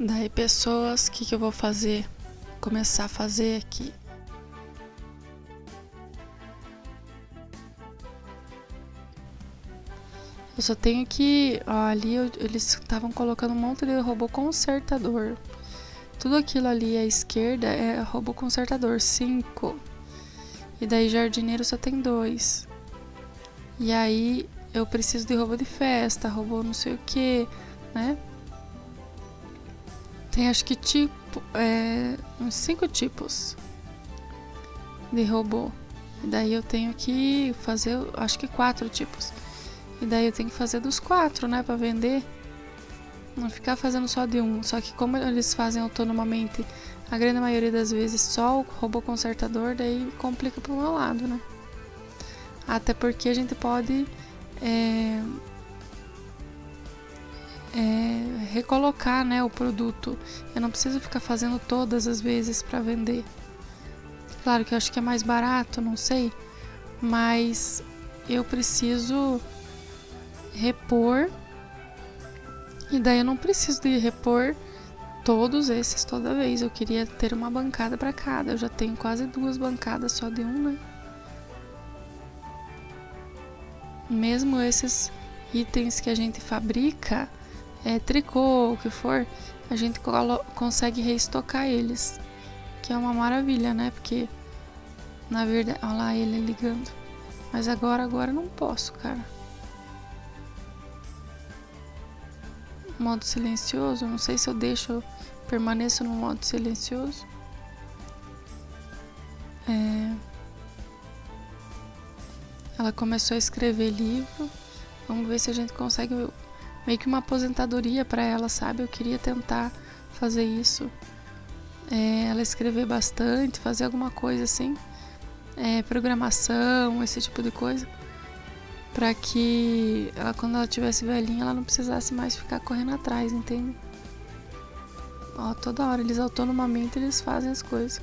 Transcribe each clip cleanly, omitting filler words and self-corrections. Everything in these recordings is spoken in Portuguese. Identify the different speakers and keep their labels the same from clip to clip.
Speaker 1: Daí pessoas, o que eu vou fazer? Começar a fazer aqui. Eu só tenho que... Ó, ali eles estavam colocando um monte de robô consertador. Tudo aquilo ali à esquerda é robô consertador, 5. E daí jardineiro só tem 2. E aí eu preciso de robô de festa, robô não sei o que, né? Tem acho que uns 5 tipos de robô. E daí eu tenho que fazer, acho que 4 tipos. E daí eu tenho que fazer dos 4, né, pra vender. Não ficar fazendo só de um. Só que como eles fazem autonomamente, a grande maioria das vezes só o robô consertador, daí complica pro meu lado, né? Até porque a gente pode recolocar, né, o produto. Eu não preciso ficar fazendo todas as vezes para vender. Claro que eu acho que é mais barato, não sei, mas eu preciso repor, e daí eu não preciso de repor todos esses toda vez. Eu queria ter uma bancada para cada. Eu já tenho quase 2 bancadas só de um, né? Mesmo esses itens que a gente fabrica, tricô, o que for, a gente consegue reestocar eles, que é uma maravilha, né? Porque na verdade, olha lá ele ligando, mas agora não posso, cara. Modo silencioso, não sei se eu permaneço no modo silencioso. Ela começou a escrever livro. Vamos ver se a gente consegue meio que uma aposentadoria para ela, sabe? Eu queria tentar fazer isso. Ela escrever bastante, fazer alguma coisa assim. Programação, esse tipo de coisa. Pra que ela, quando ela tivesse velhinha, ela não precisasse mais ficar correndo atrás, entende? Ó, toda hora, eles autonomamente eles fazem as coisas.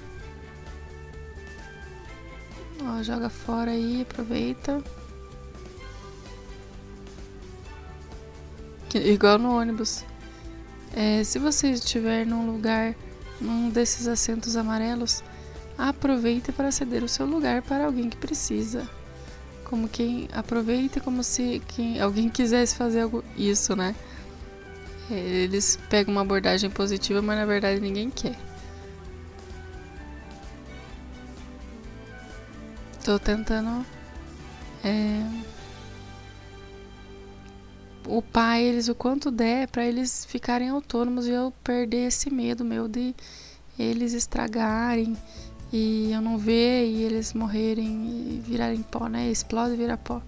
Speaker 1: Ó, joga fora aí, aproveita. Igual no ônibus. Se você estiver num desses assentos amarelos, aproveite para ceder o seu lugar para alguém que precisa. Como quem aproveita, como se alguém quisesse fazer isso, né? Eles pegam uma abordagem positiva, mas na verdade ninguém quer. Tô tentando upar eles o quanto der para eles ficarem autônomos e eu perder esse medo meu de eles estragarem e eu não ver e eles morrerem e virarem pó, né? Explode e vira pó.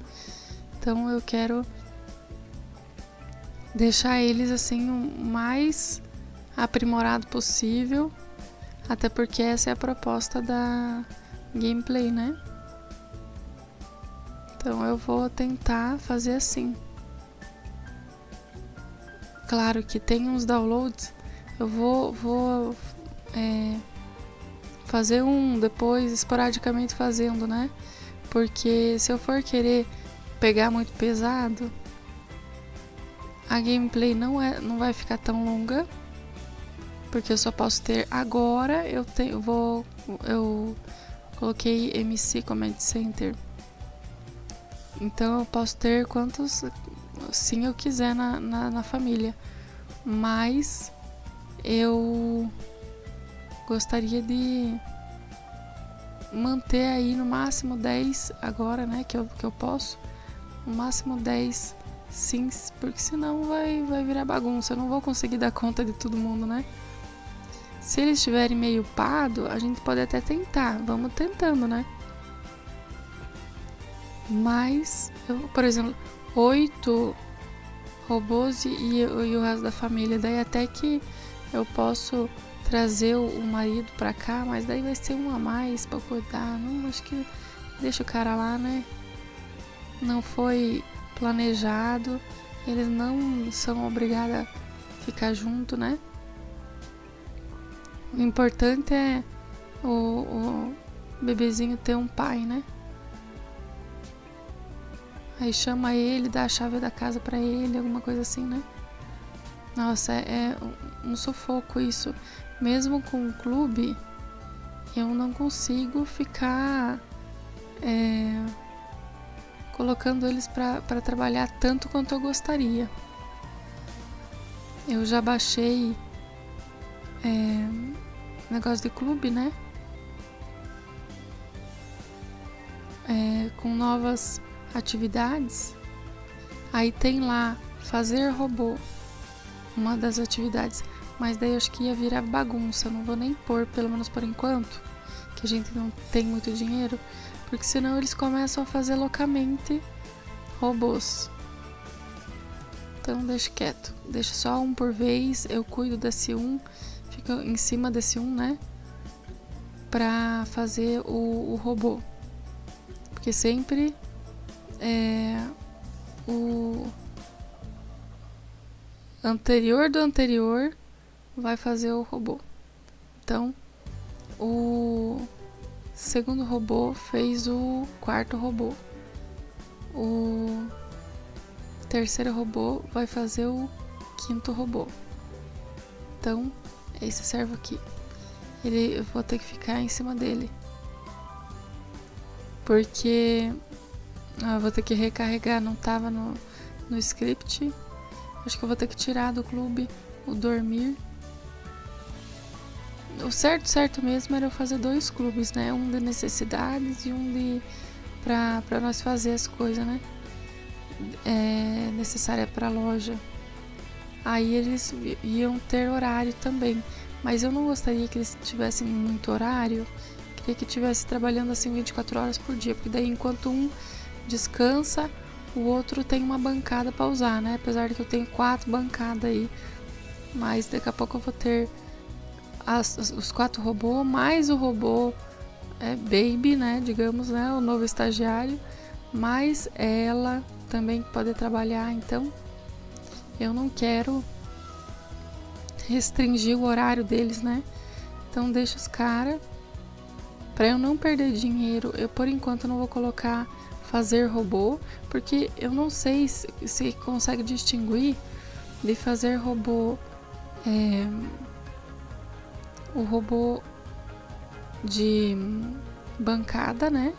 Speaker 1: Então eu quero deixar eles assim o mais aprimorado possível, até porque essa é a proposta da gameplay, né? Então eu vou tentar fazer assim. Claro que tem uns downloads, eu vou fazer depois esporadicamente fazendo, né? Porque se eu for querer pegar muito pesado, a gameplay não vai ficar tão longa, porque eu só posso ter agora. Eu coloquei MC Command Center, então eu posso ter quantos sim eu quiser na família, mas eu gostaria de manter aí no máximo 10 agora, né, que eu posso, no máximo 10 sims, porque senão vai virar bagunça, eu não vou conseguir dar conta de todo mundo, né? Se eles estiverem meio upado, a gente pode até tentar, vamos tentando, né? Mas, por exemplo, 8 robôs e o resto da família, daí até que eu posso trazer o marido pra cá, mas daí vai ser um a mais pra cuidar. Não, acho que deixa o cara lá, né? Não foi planejado, eles não são obrigados a ficar junto, né? O importante é o bebezinho ter um pai, né? Aí chama ele, dá a chave da casa pra ele, alguma coisa assim, né? Nossa, é um sufoco isso. Mesmo com o clube, eu não consigo ficar colocando eles para trabalhar tanto quanto eu gostaria. Eu já baixei negócio de clube, né? Com novas atividades. Aí tem lá fazer robô, uma das atividades. Mas daí eu acho que ia virar bagunça. Não vou nem pôr, pelo menos por enquanto, que a gente não tem muito dinheiro. Porque senão eles começam a fazer loucamente robôs. Então deixa quieto. Deixa só um por vez. Eu cuido desse um. Fico em cima desse um, né? Pra fazer o robô. Porque sempre o anterior do anterior vai fazer o robô. Então, o segundo robô fez o quarto robô. O terceiro robô vai fazer o quinto robô. Então, esse servo aqui. Eu vou ter que ficar em cima dele. Porque eu vou ter que recarregar, não estava no script. Acho que eu vou ter que tirar do clube o dormir. O certo mesmo era eu fazer 2 clubes, né? Um de necessidades e um de pra nós fazer as coisas, né? Necessária pra loja. Aí eles iam ter horário também. Mas eu não gostaria que eles tivessem muito horário. Queria que estivesse trabalhando assim 24 horas por dia. Porque daí enquanto um descansa, o outro tem uma bancada pra usar, né? Apesar de que eu tenho 4 bancadas aí. Mas daqui a pouco eu vou ter os 4 robôs, mais o robô baby, né? Digamos, né? O novo estagiário. Mas ela também pode trabalhar, então eu não quero restringir o horário deles, né? Então deixa os caras. Pra eu não perder dinheiro, eu por enquanto não vou colocar fazer robô, porque eu não sei se consegue distinguir de fazer robô, o robô de bancada, né?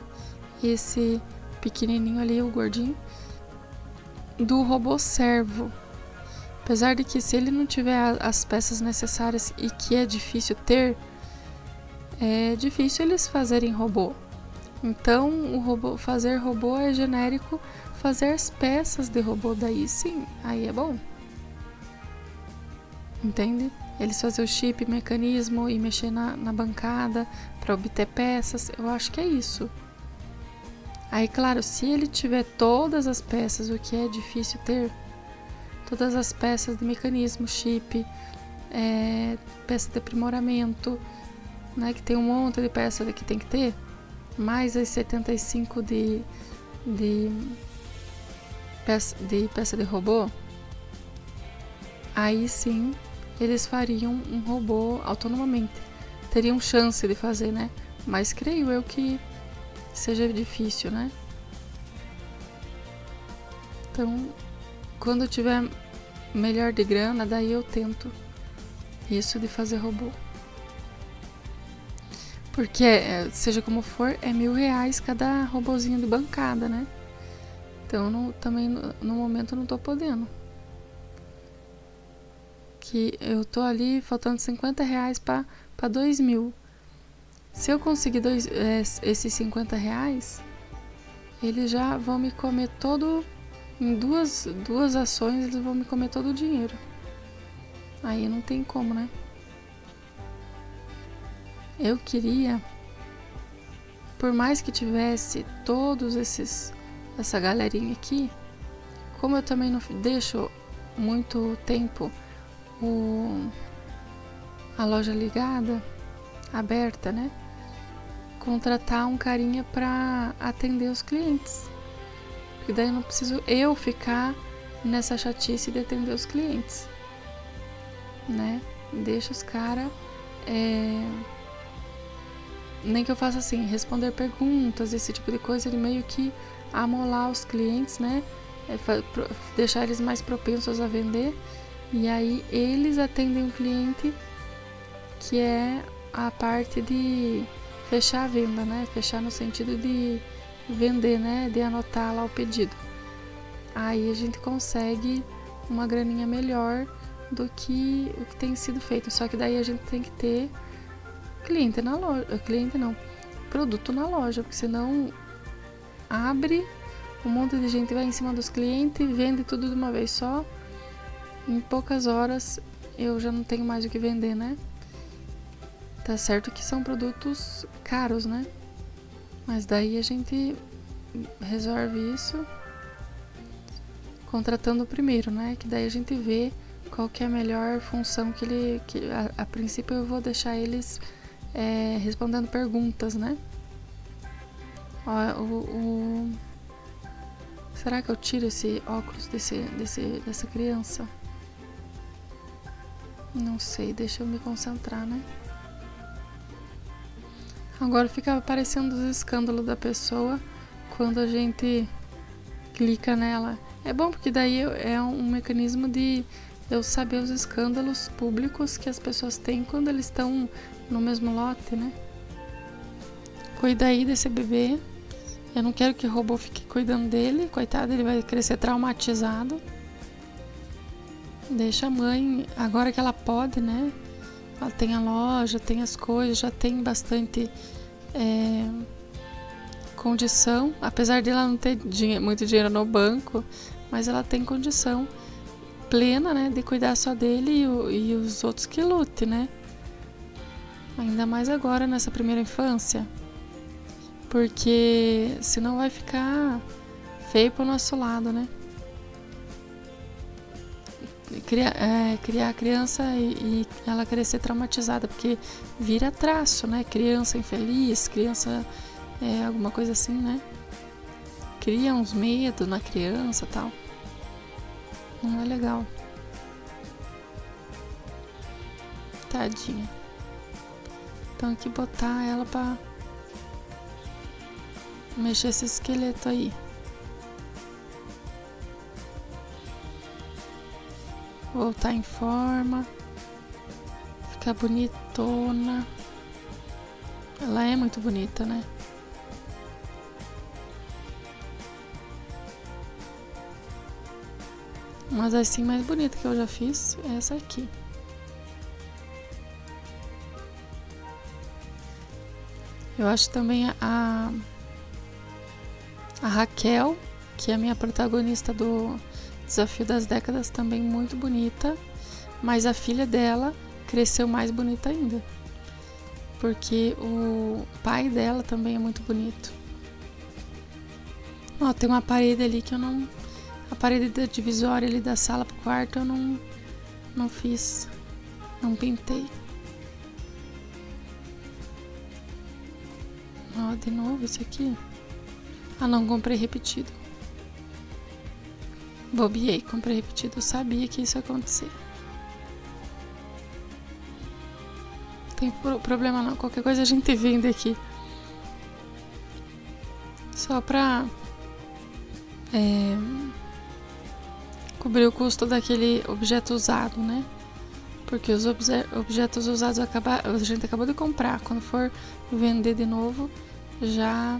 Speaker 1: Esse pequenininho ali, o gordinho, do robô servo. Apesar de que se ele não tiver as peças necessárias e que é difícil ter, é difícil eles fazerem robô. Então, fazer robô é genérico, fazer as peças de robô daí sim, aí é bom. Entende? Eles fazem o chip, mecanismo e mexer na bancada para obter peças, eu acho que é isso. Aí, claro, se ele tiver todas as peças, o que é difícil ter, todas as peças de mecanismo, chip, peça de aprimoramento, né, que tem um monte de peça que tem que ter, mais as 75 de peça de robô, aí sim eles fariam um robô autonomamente. Teriam chance de fazer, né? Mas creio eu que seja difícil, né? Então, quando eu tiver melhor de grana, daí eu tento isso de fazer robô. Porque, seja como for, é R$1.000 cada robozinho de bancada, né? Então, também no momento eu não tô podendo. Que eu tô ali faltando R$50 para 2.000. Se eu conseguir esses R$50, eles já vão me comer todo. Em duas ações, eles vão me comer todo o dinheiro. Aí não tem como, né? Eu queria, por mais que tivesse todos essa galerinha aqui, como eu também não deixo muito tempo a loja ligada, aberta, né? Contratar um carinha para atender os clientes. Porque daí eu não preciso eu ficar nessa chatice de atender os clientes, né? Deixa os caras, nem que eu faça assim, responder perguntas, esse tipo de coisa, ele meio que amolar os clientes, né? Deixar eles mais propensos a vender, E aí eles atendem o cliente, que é a parte de fechar a venda, né? Fechar no sentido de vender, né? De anotar lá o pedido. Aí a gente consegue uma graninha melhor do que o que tem sido feito. Só que daí a gente tem que ter cliente na loja. Cliente não, produto na loja, porque senão abre, um monte de gente vai em cima dos clientes e vende tudo de uma vez só. Em poucas horas eu já não tenho mais o que vender, né? Tá certo que são produtos caros, né? Mas daí a gente resolve isso contratando o primeiro, né? Que daí a gente vê qual que é a melhor função que ele... Que a princípio eu vou deixar eles respondendo perguntas, né? Ó, será que eu tiro esse óculos dessa criança? Não sei, deixa eu me concentrar, né? Agora fica aparecendo os escândalos da pessoa quando a gente clica nela. É bom porque daí é um mecanismo de eu saber os escândalos públicos que as pessoas têm quando eles estão no mesmo lote, né? Cuida aí desse bebê. Eu não quero que o robô fique cuidando dele. Coitado, ele vai crescer traumatizado. Deixa a mãe, agora que ela pode, né? Ela tem a loja, tem as coisas, já tem bastante condição. Apesar de ela não ter muito dinheiro no banco, mas ela tem condição plena, né? De cuidar só dele e os outros que lute, né? Ainda mais agora, nessa primeira infância. Porque senão vai ficar feio pro nosso lado, né? Criar a criança e ela crescer traumatizada, porque vira traço, né? Criança infeliz, criança alguma coisa assim, né? Cria uns medos na criança e tal. Não é legal. Tadinha. Então aqui botar ela pra mexer esse esqueleto aí. Voltar em forma. Ficar bonitona. Ela é muito bonita, né? Mas assim mais bonita que eu já fiz é essa aqui. Eu acho também a Raquel, que é a minha protagonista do Desafio das Décadas, também muito bonita. Mas a filha dela cresceu mais bonita ainda. Porque o pai dela também é muito bonito. Ó, tem uma parede ali que eu não... A parede da divisória ali da sala pro quarto eu não fiz. Não pintei. Ó, de novo esse aqui. Ah, não, comprei repetido. Bobiei, comprei repetido. Eu sabia que isso ia acontecer. Não tem problema não. Qualquer coisa a gente vende aqui. Só pra cobrir o custo daquele objeto usado, né? Porque os objetos usados a gente acabou de comprar. Quando for vender de novo, já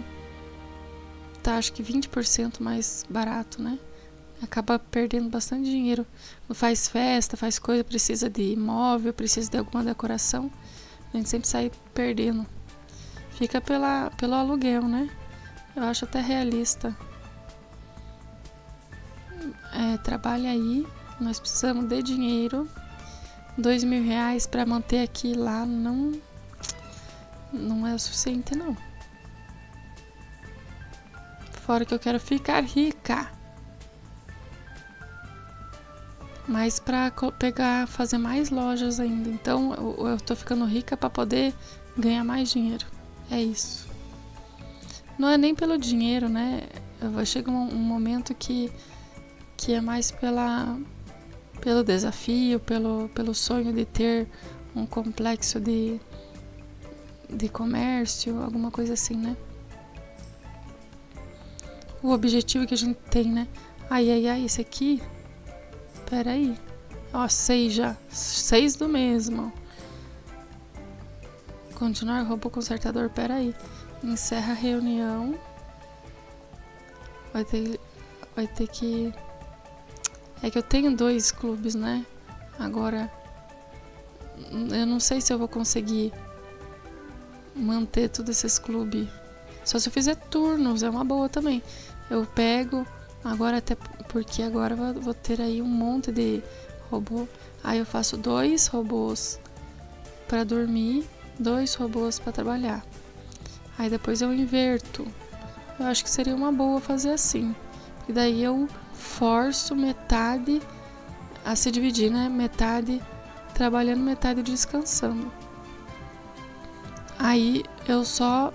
Speaker 1: tá acho que 20% mais barato, né? Acaba perdendo bastante dinheiro. Faz festa, faz coisa, precisa de imóvel, precisa de alguma decoração. A gente sempre sai perdendo. Fica pelo aluguel, né? Eu acho até realista. Trabalha aí, nós precisamos de dinheiro. R$2.000 para manter aqui e lá não é o suficiente, não. Fora que eu quero ficar rica. Mas para fazer mais lojas ainda. Então eu tô ficando rica para poder ganhar mais dinheiro. É isso. Não é nem pelo dinheiro, né? Vai chegar um momento que é mais pelo desafio, pelo sonho de ter um complexo de comércio, alguma coisa assim, né? O objetivo que a gente tem, né? Ai, esse aqui... Peraí. Ó, 6 já. 6 do mesmo. Continuar robô consertador, peraí. Encerra a reunião. Vai ter que... É que eu tenho 2 clubes, né? Agora, eu não sei se eu vou conseguir manter todos esses clubes. Só se eu fizer turnos, é uma boa também. Eu pego, agora até porque agora eu vou ter aí um monte de robô. Aí eu faço 2 robôs para dormir, 2 robôs para trabalhar. Aí depois eu inverto. Eu acho que seria uma boa fazer assim. Porque daí eu forço metade a se dividir, né? Metade trabalhando, metade descansando. Aí eu só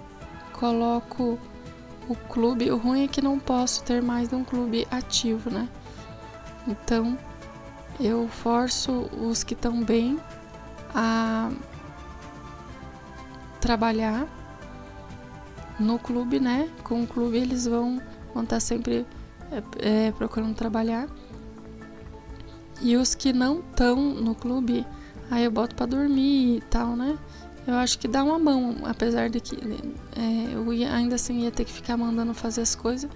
Speaker 1: coloco o clube. O ruim é que não posso ter mais de um clube ativo, né? Então eu forço os que estão bem a trabalhar no clube, né? Com o clube eles vão estar sempre procurando trabalhar. E os que não estão no clube, aí eu boto pra dormir e tal, né? Eu acho que dá uma mão, apesar de que eu ainda assim ia ter que ficar mandando fazer as coisas.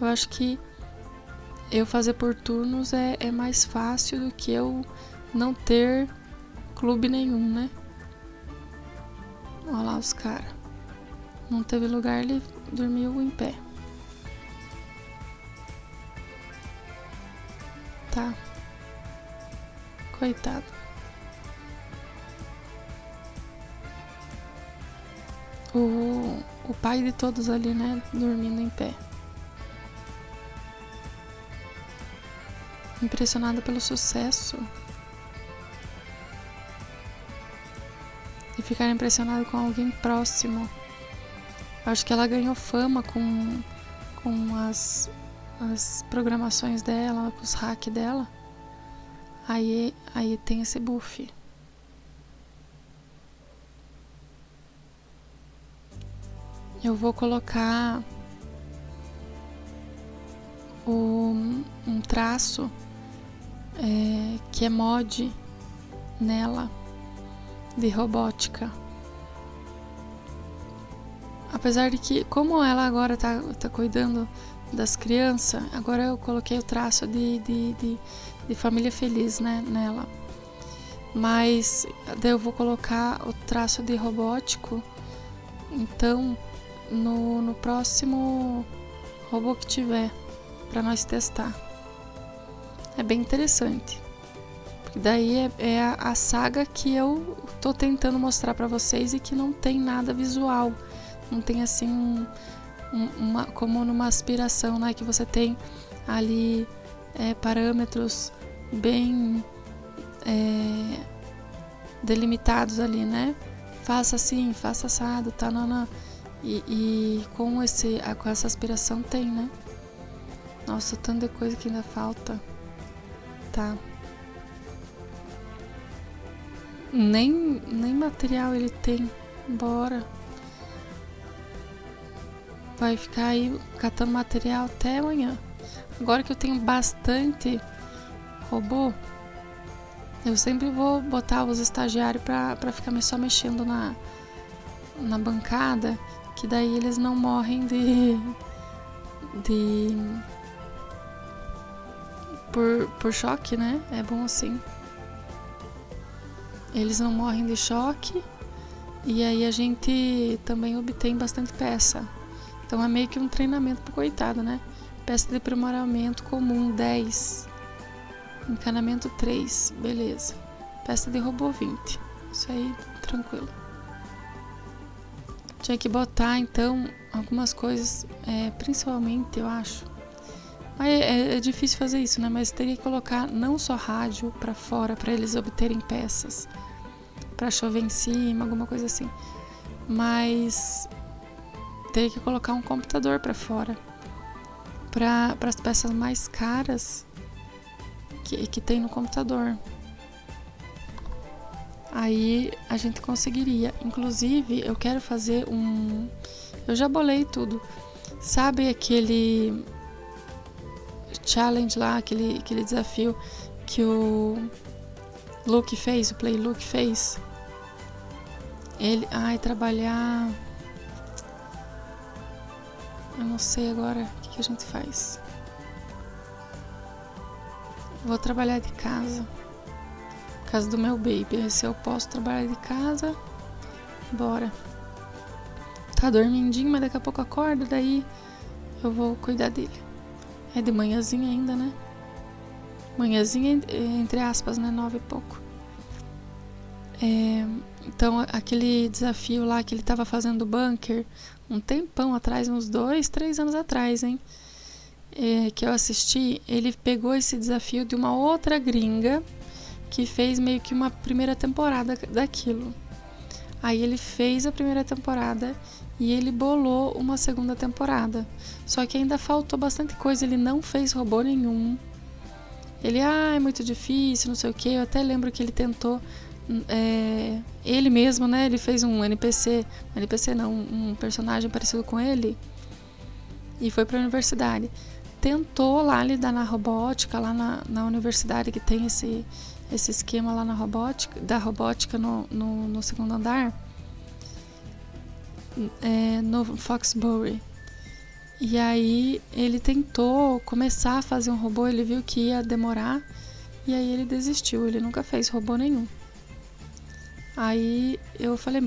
Speaker 1: Eu acho que eu fazer por turnos é mais fácil do que eu não ter clube nenhum, né? Olha lá os caras. Não teve lugar, ele dormiu em pé. Tá. Coitado. O pai de todos ali, né? Dormindo em pé. Impressionada pelo sucesso. E ficar impressionado com alguém próximo. Acho que ela ganhou fama com as programações dela, com os hacks dela. Aí tem esse buff. Eu vou colocar um traço que é mod nela de robótica. Apesar de que, como ela agora tá cuidando das crianças, agora eu coloquei o traço de família feliz, né, nela. Mas daí eu vou colocar o traço de robótico. Então, no próximo robô que tiver, para nós testar. É bem interessante. Porque daí é a saga que eu tô tentando mostrar para vocês e que não tem nada visual. Não tem assim como numa aspiração, né? Que você tem ali parâmetros bem delimitados ali, né? Faça assim, faça assado, tá? E com essa aspiração tem, né? Nossa, tanta coisa que ainda falta. Tá. Nem material ele tem. Bora. Vai ficar aí catando material até amanhã. Agora que eu tenho bastante robô, eu sempre vou botar os estagiários pra ficar só mexendo na bancada, que daí eles não morrem por choque, né? É bom assim. Eles não morrem de choque e aí a gente também obtém bastante peça. Então é meio que um treinamento pro coitado, né? Peça de aprimoramento comum 10. Encanamento 3, beleza. Peça de robô 20. Isso aí, tranquilo. Tinha que botar então algumas coisas, principalmente eu acho. É difícil fazer isso, né? Mas teria que colocar não só rádio pra fora para eles obterem peças, pra chover em cima, alguma coisa assim. Mas teria que colocar um computador pra fora, para as peças mais caras que tem no computador. Aí a gente conseguiria. Inclusive, eu quero fazer eu já bolei tudo. Sabe aquele challenge lá, aquele desafio que o Luke fez, o Play Luke fez. Ele, trabalhar... Eu não sei agora o que a gente faz. Vou trabalhar de casa. Casa do meu baby. Se eu posso trabalhar de casa, bora. Tá dormindinho, mas daqui a pouco acorda, daí eu vou cuidar dele. É de manhãzinha ainda, né? Manhãzinha, entre aspas, né? 9 e pouco. Então, aquele desafio lá que ele tava fazendo do bunker, um tempão atrás, uns 2, 3 anos atrás, hein? Que eu assisti, ele pegou esse desafio de uma outra gringa que fez meio que uma primeira temporada daquilo. Aí ele fez a primeira temporada e ele bolou uma segunda temporada. Só que ainda faltou bastante coisa, ele não fez robô nenhum. Ele, é muito difícil, não sei o que. Eu até lembro que ele tentou, ele mesmo, né? Ele fez um um personagem parecido com ele e foi pra universidade. Tentou lá lidar na robótica, lá na universidade que tem esse esquema lá da robótica no segundo andar, no Foxbury. E aí ele tentou começar a fazer um robô, ele viu que ia demorar e aí ele desistiu, ele nunca fez robô nenhum. Aí eu falei,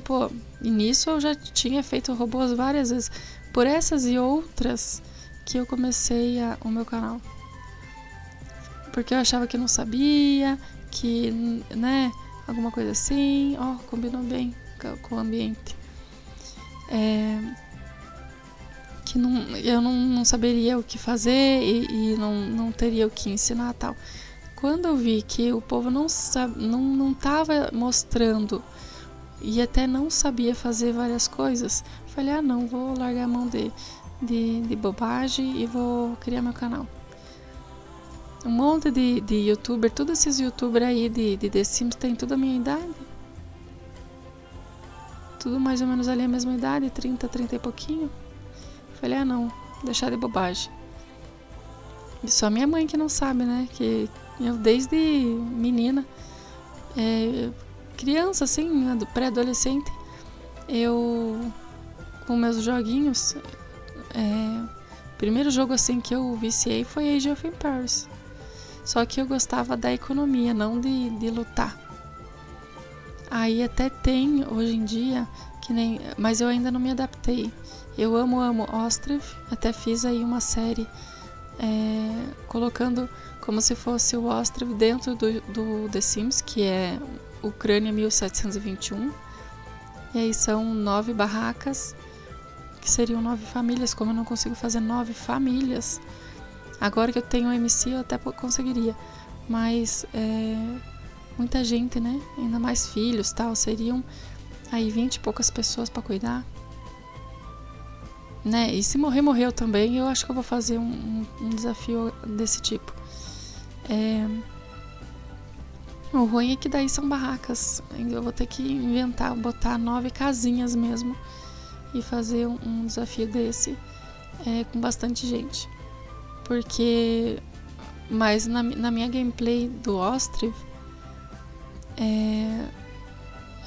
Speaker 1: e nisso eu já tinha feito robôs várias vezes, por essas e outras que eu comecei o meu canal. Porque eu achava que não sabia, que, né, alguma coisa assim, combinou bem com o ambiente. Que eu não saberia o que fazer e não teria o que ensinar tal. Quando eu vi que o povo não estava mostrando e até não sabia fazer várias coisas, falei, não, vou largar a mão de bobagem e vou criar meu canal. Um monte de youtuber, todos esses youtubers aí de The Sims tem tudo a minha idade. Tudo mais ou menos ali a mesma idade, 30 e pouquinho. Falei, não, deixar de bobagem. E só minha mãe que não sabe, né? Que eu desde menina, criança assim, pré-adolescente, eu com meus joguinhos, primeiro jogo assim que eu viciei foi Age of Empires. Só que eu gostava da economia, não de lutar. Aí até tem hoje em dia, mas eu ainda não me adaptei. Eu amo Ostriv, até fiz aí uma série colocando como se fosse o Ostriv dentro do The Sims, que é Ucrânia 1721. E aí são 9 barracas, que seriam 9 famílias. Como eu não consigo fazer 9 famílias, agora que eu tenho MC eu até conseguiria. Mas muita gente, né? Ainda mais filhos, tal, seriam aí 20 e poucas pessoas para cuidar, né? E se morreu também, eu acho que eu vou fazer um desafio desse tipo. O ruim é que daí são barracas, eu vou ter que inventar, botar 9 casinhas mesmo e fazer um desafio desse com bastante gente, porque mas na minha gameplay do Ostriv,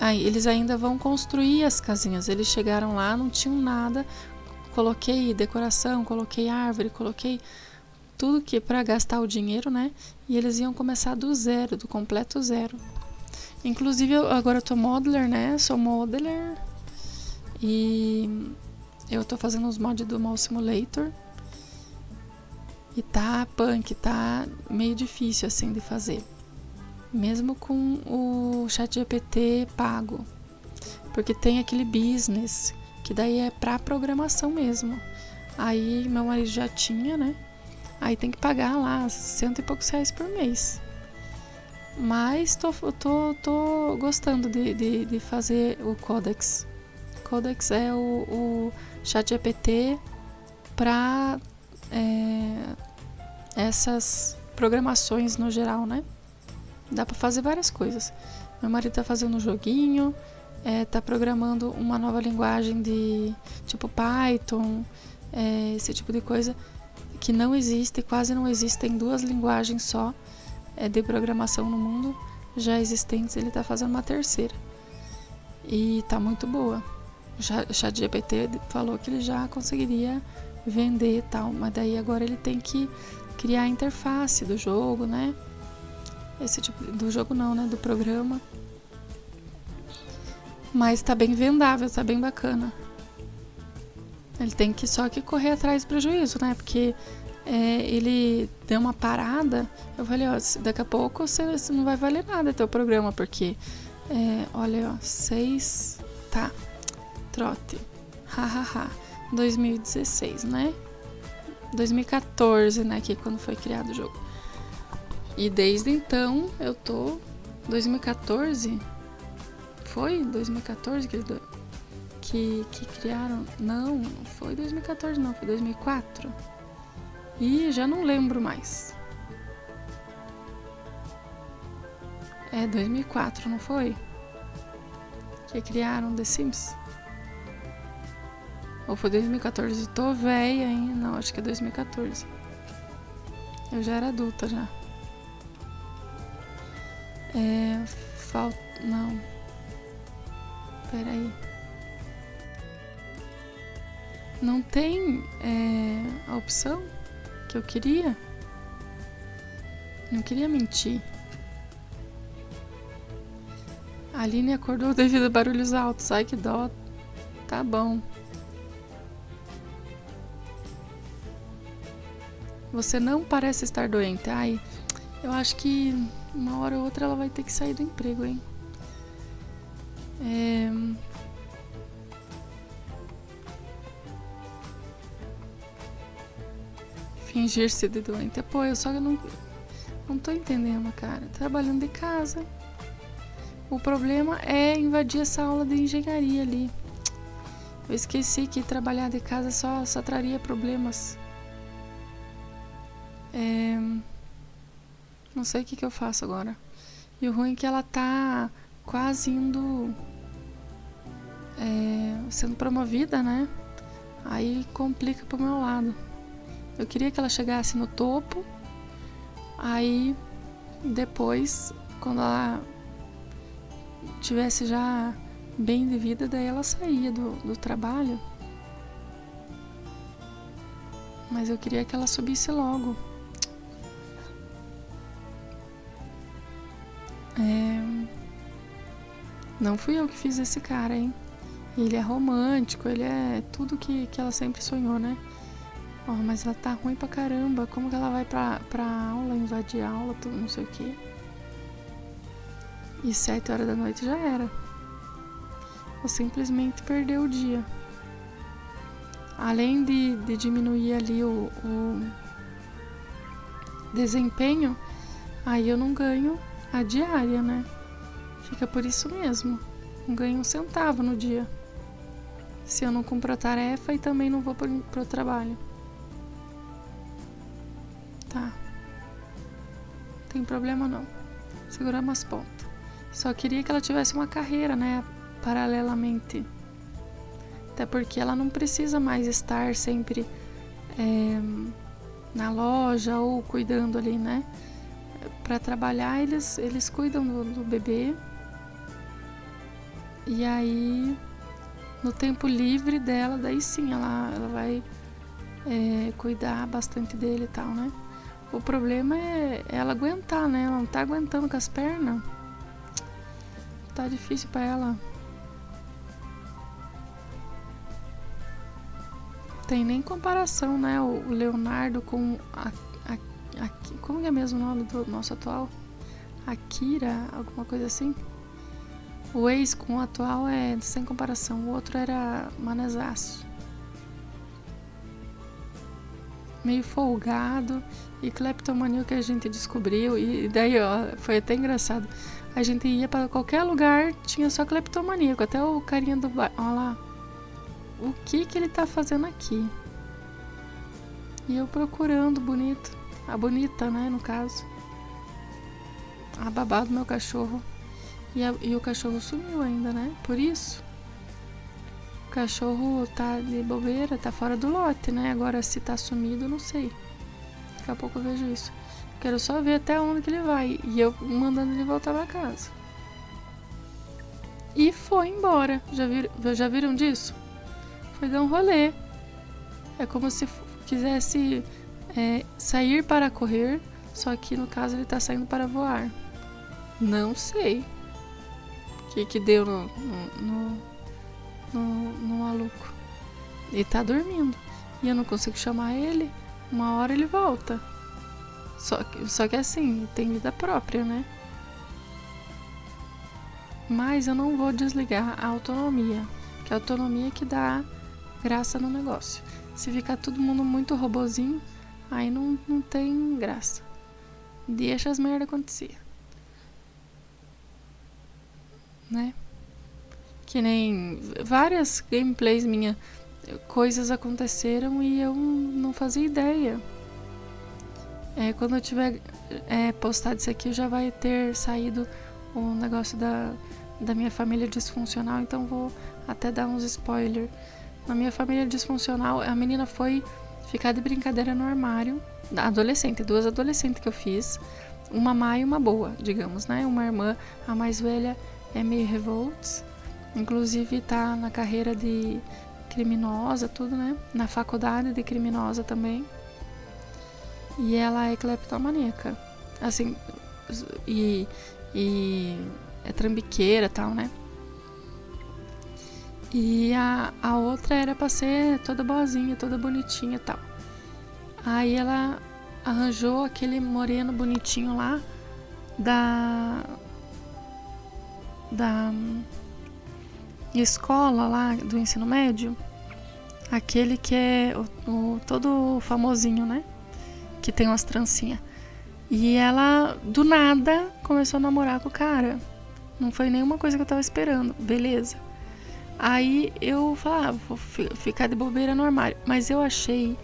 Speaker 1: eles ainda vão construir as casinhas. Eles chegaram lá, não tinham nada, coloquei decoração, coloquei árvore, coloquei tudo que para gastar o dinheiro, né? E eles iam começar do zero, do completo zero. Inclusive agora eu tô modeler, né? Sou modeler e eu tô fazendo os mods do Mall Simulator. E tá punk, tá meio difícil assim de fazer. Mesmo com o ChatGPT pago. Porque tem aquele business, que daí é pra programação mesmo. Aí meu marido já tinha, né? Aí tem que pagar lá 100 e poucos reais por mês. Mas tô gostando de fazer o Codex. Codex é o ChatGPT para essas programações no geral, né? Dá para fazer várias coisas. Meu marido tá fazendo um joguinho, tá programando uma nova linguagem de tipo Python, esse tipo de coisa que não existe, quase não existe, tem 2 linguagens só, de programação no mundo já existentes, ele tá fazendo uma terceira. E tá muito boa. O ChatGPT falou que ele já conseguiria vender e tal, mas daí agora ele tem que criar a interface do jogo, né? Esse tipo do jogo não, né? Do programa. Mas tá bem vendável, tá bem bacana. Ele tem que só que correr atrás do prejuízo, né? Porque ele deu uma parada. Eu falei, ó, daqui a pouco você não vai valer nada teu programa, porque olha, ó, 6, tá, trote, hahaha, 2016, né? 2014, né? Que é quando foi criado o jogo. E desde então eu tô 2014. Foi 2014 que criaram? Não foi 2014 não, foi 2004. E já não lembro mais. 2004, não foi? Que criaram The Sims? Ou foi 2014? Tô velha ainda. Não, acho que é 2014. Eu já era adulta já. Não. Peraí. Não tem a opção que eu queria? Não queria mentir. A Aline acordou devido a barulhos altos. Ai, que dó. Tá bom. Você não parece estar doente. Ai, eu acho que uma hora ou outra ela vai ter que sair do emprego, hein? Fingir-se de doente. Pô, eu só não tô entendendo, cara. Trabalhando de casa. O problema é invadir essa aula de engenharia ali. Eu esqueci que trabalhar de casa só traria problemas. Não sei o que eu faço agora. E o ruim é que ela tá quase indo sendo promovida, né? Aí complica pro meu lado. Eu queria que ela chegasse no topo. Aí depois, quando ela tivesse já bem de vida, daí ela saía do trabalho. Mas eu queria que ela subisse logo. Não fui eu que fiz esse cara, hein? Ele é romântico, ele é tudo que ela sempre sonhou, né? Oh, mas ela tá ruim pra caramba. Como que ela vai pra aula, invadir a aula, tudo, não sei o que. E 7 horas da noite já era. Ou simplesmente perdeu o dia. Além de diminuir ali o desempenho, aí eu não ganho a diária, né? Fica por isso mesmo. Não ganho um centavo no dia. Se eu não cumpro a tarefa e também não vou pro trabalho. Tá. Não tem problema não. Seguramos as pontas. Só queria que ela tivesse uma carreira, né? Paralelamente. Até porque ela não precisa mais estar sempre na loja ou cuidando ali, né? Para trabalhar, eles cuidam do bebê. E aí, no tempo livre dela, daí sim, ela vai cuidar bastante dele e tal, né? O problema é ela aguentar, né? Ela não tá aguentando com as pernas. Tá difícil pra ela. Tem nem comparação, né? O Leonardo com como que é mesmo o nome do nosso atual? Akira, alguma coisa assim? O ex com o atual é sem comparação. O outro era manezaço. Meio folgado. E cleptomania que a gente descobriu. E daí, ó, foi até engraçado. A gente ia pra qualquer lugar, tinha só cleptomaníaco. Até o carinha do bar. Olha lá. O que ele tá fazendo aqui? E eu procurando bonito. A bonita, né, no caso. A babá do meu cachorro. E o cachorro sumiu ainda, né? Por isso. O cachorro tá de bobeira, tá fora do lote, né? Agora se tá sumido, não sei. Daqui a pouco eu vejo isso. Quero só ver até onde que ele vai. E eu mandando ele voltar pra casa. E foi embora. Já viram disso? Foi dar um rolê. É como se quisesse sair para correr, só que no caso ele tá saindo para voar. Não sei o que deu no maluco. Ele tá dormindo. E eu não consigo chamar ele. Uma hora ele volta. Só que assim, tem vida própria, né? Mas eu não vou desligar a autonomia. Que é a autonomia que dá graça no negócio. Se ficar todo mundo muito robozinho, aí não tem graça. Deixa as merda acontecer. Né? Que nem várias gameplays minhas, coisas aconteceram e eu não fazia ideia. Quando eu tiver postado isso aqui, já vai ter saído o negócio da minha família disfuncional, então vou até dar uns spoilers. Na minha família disfuncional, a menina foi ficar de brincadeira no armário. Adolescente, 2 adolescentes que eu fiz. Uma má e uma boa, digamos, né? Uma irmã, a mais velha, é meio revolts. Inclusive tá na carreira de criminosa, tudo, né? Na faculdade de criminosa também. E ela é cleptomaníaca. Assim, e é trambiqueira e tal, né? E a outra era pra ser toda boazinha, toda bonitinha e tal. Aí ela arranjou aquele moreno bonitinho lá da escola lá do ensino médio. Aquele que é todo famosinho, né? Que tem umas trancinhas. E ela, do nada, começou a namorar com o cara. Não foi nenhuma coisa que eu tava esperando. Beleza. Aí eu falava, vou ficar de bobeira no armário. Mas eu achei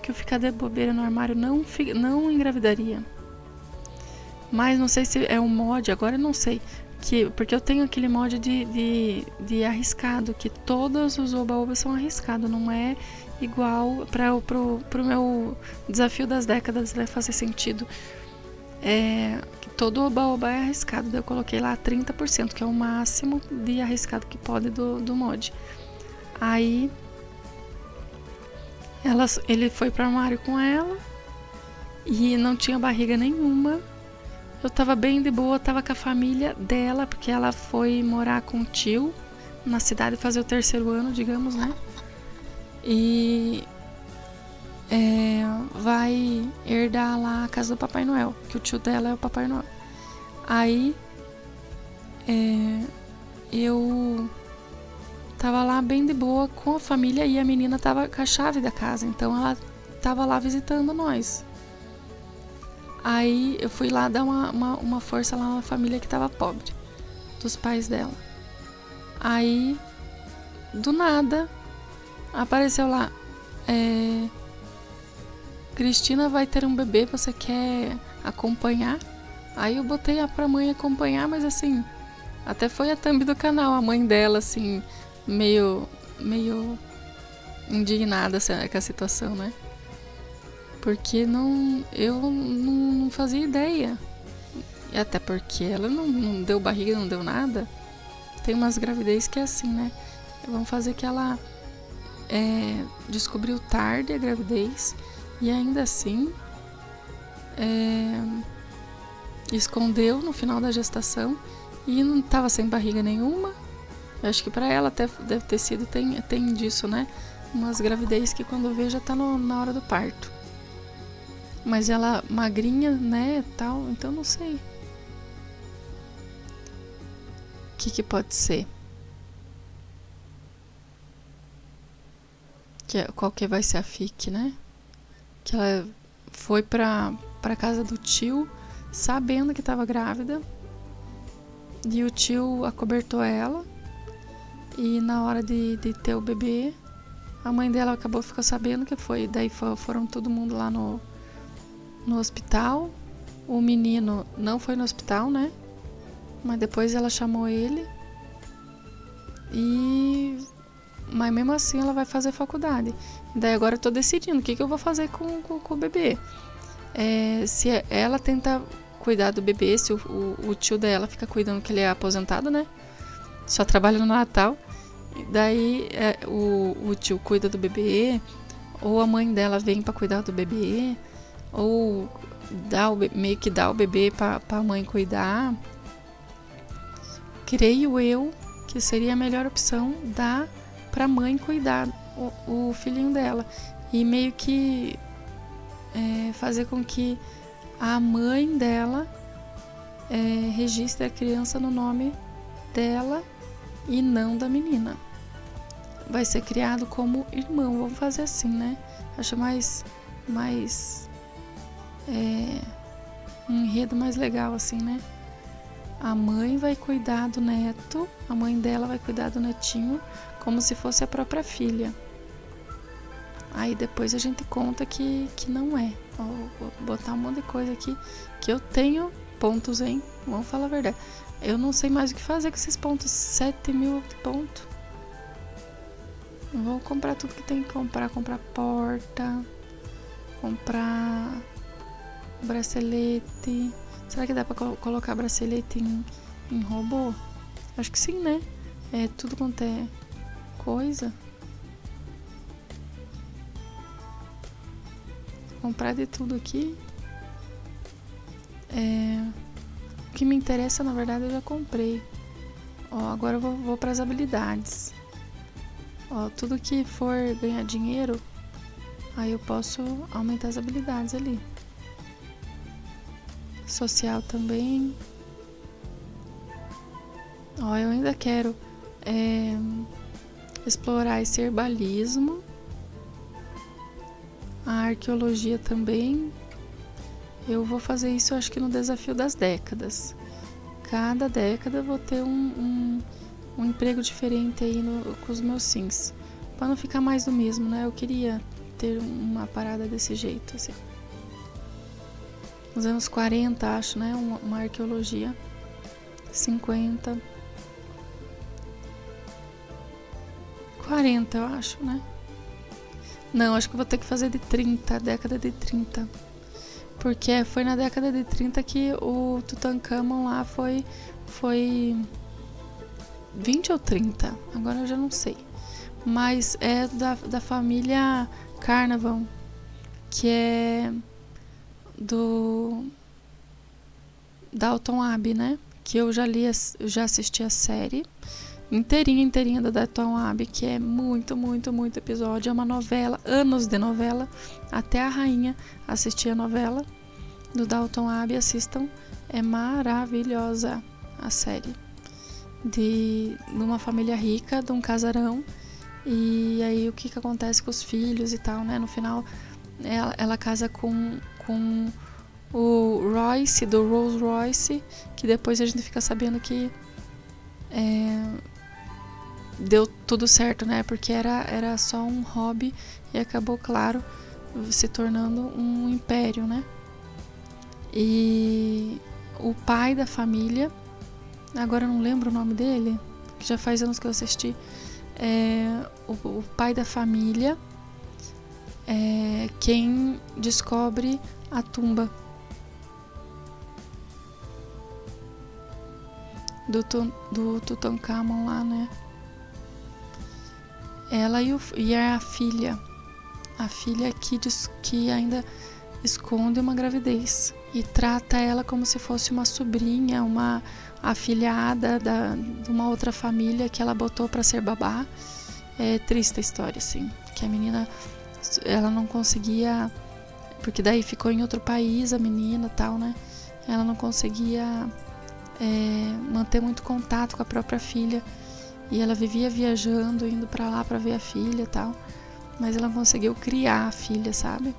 Speaker 1: que eu ficar de bobeira no armário não engravidaria. Mas não sei se é um mod, agora eu não sei. Porque eu tenho aquele mod de arriscado, que todos os oba-oba são arriscados, não é igual pro meu desafio das décadas, vai fazer sentido. Que todo oba-oba é arriscado, daí eu coloquei lá 30%, que é o máximo de arriscado que pode do mod. Aí ele foi pro armário com ela e não tinha barriga nenhuma. Eu tava bem de boa, tava com a família dela, porque ela foi morar com o tio na cidade, fazer o 3º ano, digamos, né? E vai herdar lá a casa do Papai Noel, que o tio dela é o Papai Noel. Aí eu tava lá bem de boa com a família e a menina tava com a chave da casa, então ela tava lá visitando nós. Aí eu fui lá dar uma força lá na família que tava pobre, dos pais dela. Aí, do nada, apareceu lá, Cristina vai ter um bebê, você quer acompanhar? Aí eu botei pra mãe acompanhar, mas assim, até foi a thumb do canal, a mãe dela, assim, meio indignada com a situação, né? Porque eu não fazia ideia. E até porque ela não deu barriga, não deu nada. Tem umas gravidez que é assim, né? Vão fazer que ela descobriu tarde a gravidez e ainda assim escondeu no final da gestação e não estava sem barriga nenhuma. Eu acho que pra ela até deve ter sido, tem disso, né? Umas gravidez que quando vê já tá na hora do parto. Mas ela magrinha, né, tal, então não sei. O que pode ser? Qual que vai ser a fic, né? Que ela foi pra casa do tio, sabendo que tava grávida. E o tio acobertou ela. E na hora de ter o bebê, a mãe dela ficou sabendo que foi. Daí foram todo mundo lá no hospital. O menino não foi no hospital, né? Mas depois ela chamou ele. Mas mesmo assim ela vai fazer faculdade. Daí agora eu tô decidindo o que eu vou fazer com o bebê. se ela tenta cuidar do bebê, se o tio dela fica cuidando, que ele é aposentado, né? Só trabalha no Natal. Daí o tio cuida do bebê, ou a mãe dela vem para cuidar do bebê, ou meio que dá o bebê para a mãe cuidar. Creio eu que seria a melhor opção dar para a mãe cuidar o filhinho dela e meio que fazer com que a mãe dela registre a criança no nome dela e não da menina. Vai ser criado como irmão, vamos fazer assim, né? Acho mais um enredo mais legal assim, né? A mãe vai cuidar do neto, a mãe dela vai cuidar do netinho como se fosse a própria filha. Aí depois a gente conta que não é. Vou botar um monte de coisa aqui que eu tenho pontos, hein? Vamos falar a verdade. Eu não sei mais o que fazer com esses pontos. 7.000 pontos. Vou comprar tudo que tem que comprar. Comprar porta. Comprar bracelete. Será que dá pra colocar bracelete em robô? Acho que sim, né? É tudo quanto é coisa. Comprar de tudo aqui. O que me interessa, na verdade, eu já comprei. Ó, agora eu vou para as habilidades. Ó, tudo que for ganhar dinheiro, aí eu posso aumentar as habilidades ali. Social também. Ó, eu ainda quero explorar esse herbalismo. A arqueologia também. Eu vou fazer isso, acho que no desafio das décadas. Cada década eu vou ter um emprego diferente aí com os meus sims. Para não ficar mais do mesmo, né? Eu queria ter uma parada desse jeito, assim. Nos anos 40, acho, né? Uma arqueologia. 50. 40, eu acho, né? Não, acho que eu vou ter que fazer de 30, década de 30. Porque foi na década de 30 que o Tutankhamon lá foi 20 ou 30, agora eu já não sei. Mas é da família Carnarvon, que é do Downton Abbey, né? Que eu já assisti a série inteirinha da Downton Abbey, que é muito episódio, é uma novela, anos de novela, até a rainha assistia a novela do Downton Abbey, assistam, é maravilhosa a série, de uma família rica, de um casarão, e aí o que acontece com os filhos e tal, né, no final ela casa com o Royce, do Rolls Royce, que depois a gente fica sabendo que deu tudo certo, né? Porque era só um hobby e acabou, claro, se tornando um império, né? E o pai da família, agora eu não lembro o nome dele, que já faz anos que eu assisti, o pai da família é quem descobre a tumba do Tutankhamon lá, né? Ela e a filha que ainda esconde uma gravidez e trata ela como se fosse uma sobrinha, uma afilhada de uma outra família que ela botou para ser babá. É triste a história, assim, que a menina, ela não conseguia, porque daí ficou em outro país a menina, tal, né? Ela não conseguia manter muito contato com a própria filha. E ela vivia viajando, indo pra lá pra ver a filha e tal. Mas ela conseguiu criar a filha, sabe?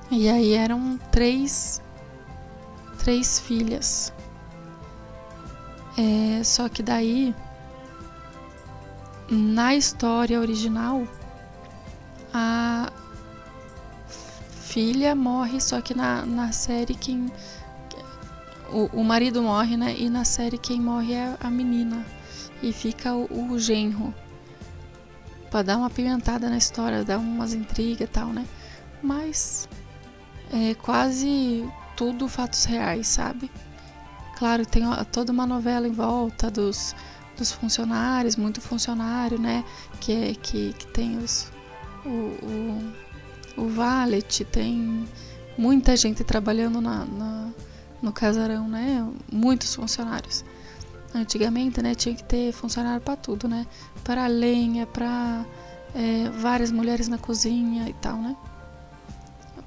Speaker 1: E aí eram três filhas. Só que daí, na história original, a filha morre, só que na série o marido morre, né? E na série quem morre é a menina. E fica o genro. Pra dar uma pimentada na história, dar umas intrigas e tal, né? Mas é quase tudo fatos reais, sabe? Claro, tem toda uma novela em volta dos funcionários, muito funcionário, né? Que tem o valet, tem muita gente trabalhando no casarão, né? Muitos funcionários. Antigamente, né, tinha que ter funcionário para tudo, né? Para lenha, para várias mulheres na cozinha e tal, né?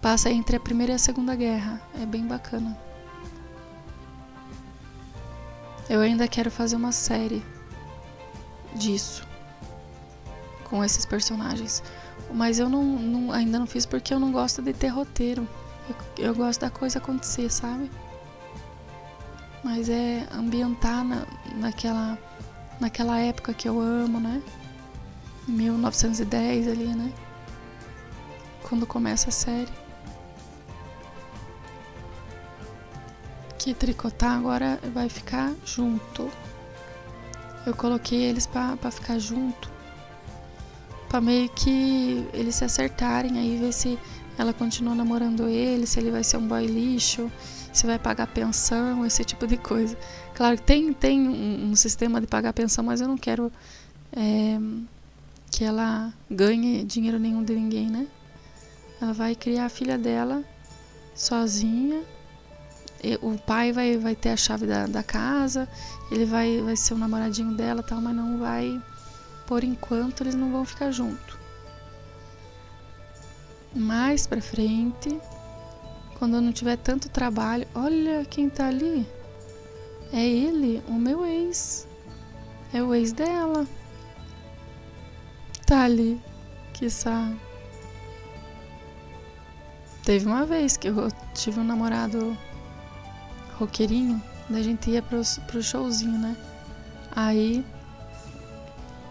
Speaker 1: Passa entre a Primeira e a Segunda Guerra. É bem bacana. Eu ainda quero fazer uma série disso, com esses personagens. Mas eu ainda não fiz porque eu não gosto de ter roteiro. Eu gosto da coisa acontecer, sabe? Mas é ambientar naquela época que eu amo, né? 1910 ali, né? Quando começa a série. Que tricotar agora vai ficar junto. Eu coloquei eles pra ficar junto, pra meio que eles se acertarem, aí ver se ela continua namorando ele, se ele vai ser um boy lixo, se vai pagar pensão, esse tipo de coisa. Claro que tem um sistema de pagar pensão, mas eu não quero que ela ganhe dinheiro nenhum de ninguém, né? Ela vai criar a filha dela sozinha. O pai vai ter a chave da casa, ele vai ser o namoradinho dela, tal, mas não vai, por enquanto eles não vão ficar juntos. Mais pra frente, quando eu não tiver tanto trabalho, olha quem tá ali, é ele, o meu ex, é o ex dela, tá ali, que sabe. Teve uma vez que eu tive um namorado roqueirinho, da gente ia pro showzinho, né? Aí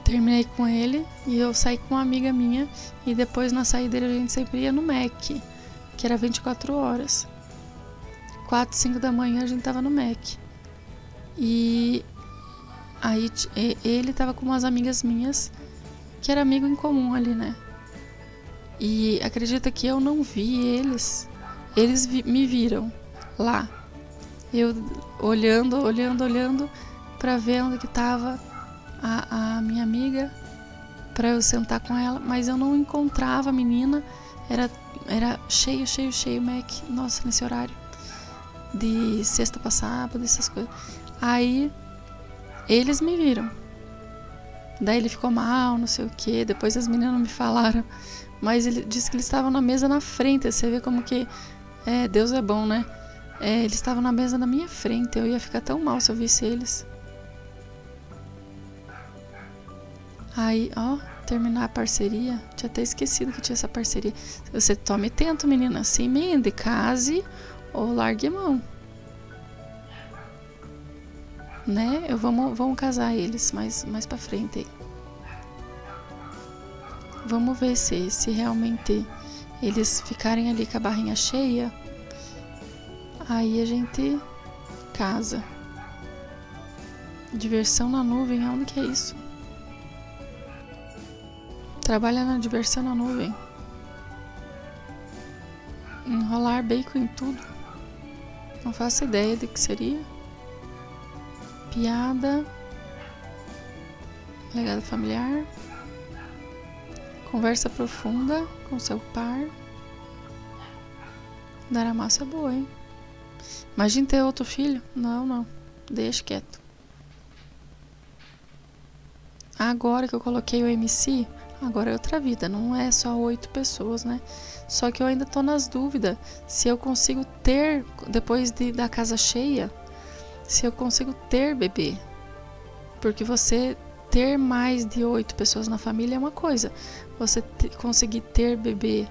Speaker 1: terminei com ele e eu saí com uma amiga minha e depois na saideira a gente sempre ia no Mac, que era 24 horas. 4, 5 da manhã a gente tava no Mac. E aí ele tava com umas amigas minhas que era amigo em comum ali, né? E acredita que eu não vi eles. Eles me viram lá. Eu olhando pra ver onde que tava a minha amiga, pra eu sentar com ela, mas eu não encontrava a menina, era cheio, Mac, nossa, nesse horário, de sexta pra sábado, essas coisas. Aí, eles me viram, daí ele ficou mal, não sei o que, depois as meninas me falaram, mas ele disse que eles estavam na mesa na frente, você vê como que, Deus é bom, né? Eles estavam na mesa na minha frente, eu ia ficar tão mal se eu visse eles. Aí, ó, terminar a parceria, tinha até esquecido que tinha essa parceria. Você tome tento, menina, se emende, case ou largue a mão. Né? Vamos casar eles mais pra frente aí. Vamos ver se realmente eles ficarem ali com a barrinha cheia. Aí a gente casa. Diversão na nuvem, onde que é isso? Trabalha na diversão na nuvem. Enrolar bacon em tudo. Não faço ideia de que seria. Piada. Legado familiar. Conversa profunda com seu par. Dar a massa é boa, hein? Imagina ter outro filho. Não. Deixa quieto. Agora que eu coloquei o MC, agora é outra vida. Não é só 8 pessoas, né? Só que eu ainda tô nas dúvidas se eu consigo ter, depois da casa cheia, se eu consigo ter bebê. Porque você ter mais de 8 pessoas na família é uma coisa. Você conseguir ter bebê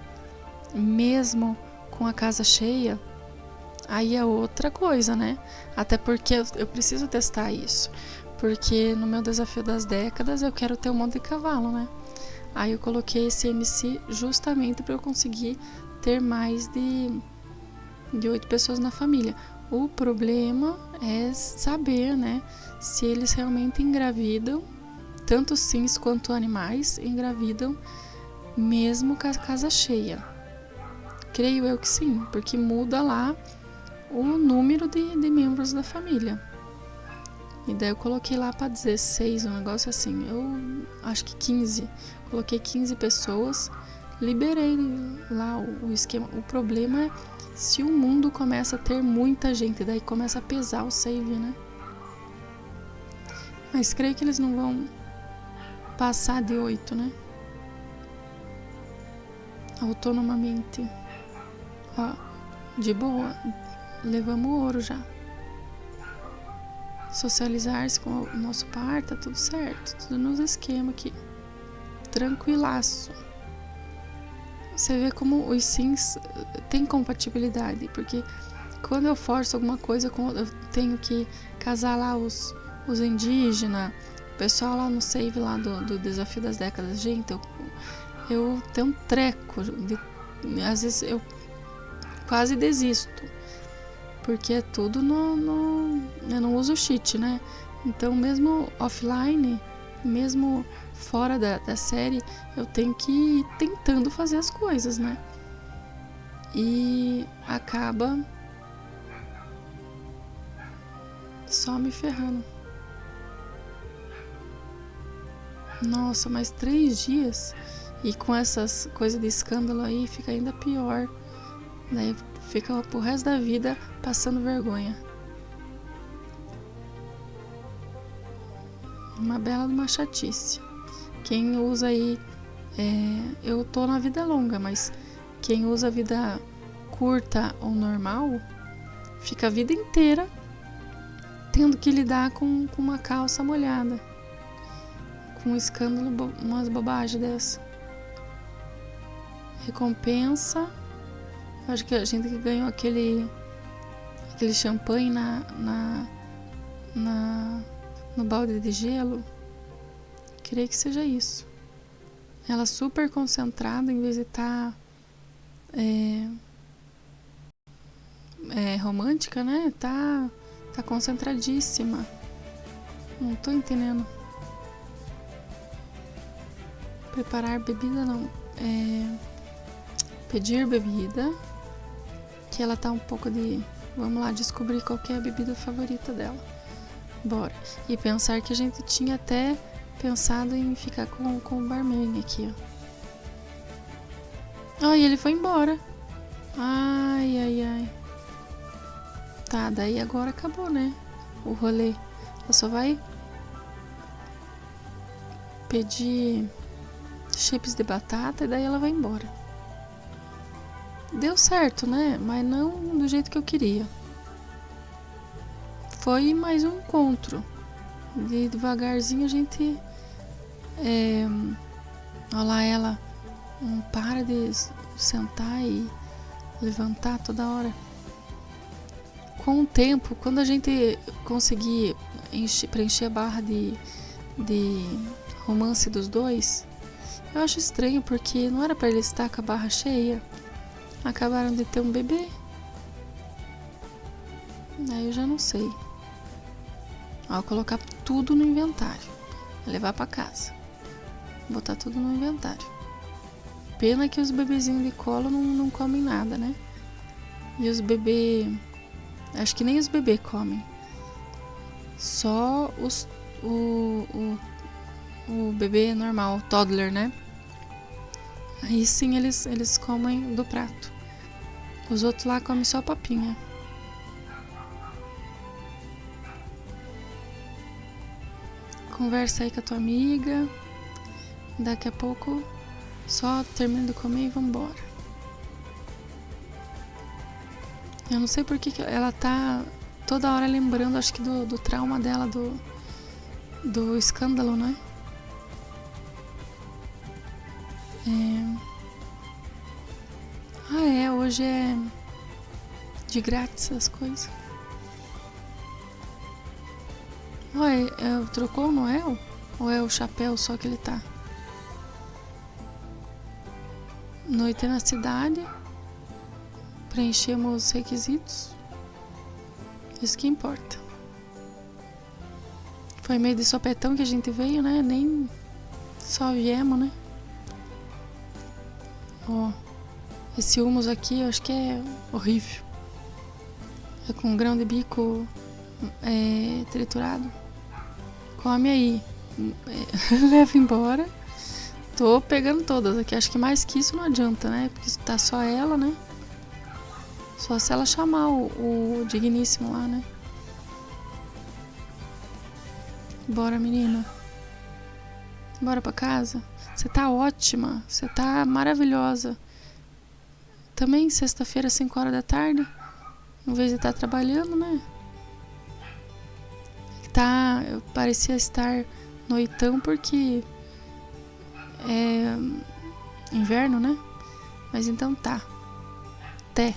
Speaker 1: mesmo com a casa cheia, aí é outra coisa, né? Até porque eu preciso testar isso. Porque no meu desafio das décadas eu quero ter um monte de cavalo, né? Aí eu coloquei esse MC justamente para eu conseguir ter mais de 8 pessoas na família. O problema é saber, né? Se eles realmente engravidam, tanto sims quanto animais engravidam mesmo com a casa cheia. Creio eu que sim, porque muda lá o número de membros da família. E daí eu coloquei lá para 16, um negócio assim. Eu acho que 15. Coloquei 15 pessoas, liberei lá o esquema. O problema é se o mundo começa a ter muita gente, daí começa a pesar o save, né? Mas creio que eles não vão passar de 8, né? Autonomamente. Ó, de boa. Levamos o ouro já. Socializar-se com o nosso par, tá tudo certo. Tudo nos esquemas aqui. Tranquilaço. Você vê como os sims têm compatibilidade. Porque quando eu forço alguma coisa, eu tenho que casar lá os indígenas, o pessoal lá no save lá do Desafio das Décadas. Gente, eu tenho um treco. Às vezes eu quase desisto. Porque é tudo eu não uso cheat, né? Então, mesmo offline, mesmo fora da série, eu tenho que ir tentando fazer as coisas, né? E acaba só me ferrando. Nossa, mais 3 dias. E com essas coisas de escândalo aí, fica ainda pior. Daí fica pro resto da vida passando vergonha. Uma bela de uma chatice. Quem usa aí... eu tô na vida longa, mas quem usa a vida curta ou normal, fica a vida inteira tendo que lidar com uma calça molhada. Com um escândalo, umas bobagens dessa. Recompensa... Acho que a gente que ganhou aquele champanhe no balde de gelo. Creio que seja isso. Ela super concentrada, em vez de estar romântica, né? Tá concentradíssima. Não tô entendendo. Preparar bebida não. Pedir bebida. Que ela tá um pouco de... Vamos lá descobrir qual que é a bebida favorita dela. Bora. E pensar que a gente tinha até pensado em ficar com o barman aqui, ó. E ele foi embora. Ai. Tá, daí agora acabou, né? O rolê. Ela só vai pedir chips de batata e daí ela vai embora. Deu certo, né? Mas não do jeito que eu queria. Foi mais um encontro. Devagarzinho a gente... olha lá ela. Não para de sentar e levantar toda hora. Com o tempo, quando a gente conseguir preencher a barra de romance dos dois, eu acho estranho, porque não era pra ele estar com a barra cheia. Acabaram de ter um bebê. Aí eu já não sei. Ó, colocar tudo no inventário. Levar pra casa. Botar tudo no inventário. Pena que os bebezinhos de colo não comem nada, né? E os bebês... Acho que nem os bebês comem. Só o bebê normal, o toddler, né? Aí sim eles comem do prato. Os outros lá comem só papinha. Conversa aí com a tua amiga. Daqui a pouco só termina de comer e vambora. Eu não sei porque que ela tá toda hora lembrando, acho que do trauma dela, do escândalo, né? Hoje é de grátis as coisas. Trocou o Noel? Ou é o chapéu só que ele tá? Noite na cidade. Preenchemos os requisitos. Isso que importa. Foi meio de sopetão que a gente veio, né? Nem só viemos, né? Ó. Esse hummus aqui eu acho que é horrível. É com grão de bico triturado. Come aí. Leva embora. Tô pegando todas aqui. Acho que mais que isso não adianta, né? Porque tá só ela, né? Só se ela chamar o digníssimo lá, né? Bora, menina. Bora pra casa. Você tá ótima. Você tá maravilhosa. Também sexta-feira, 5 horas da tarde. Em vez de estar trabalhando, né? Eu parecia estar noitão porque é inverno, né? Mas então tá. Até.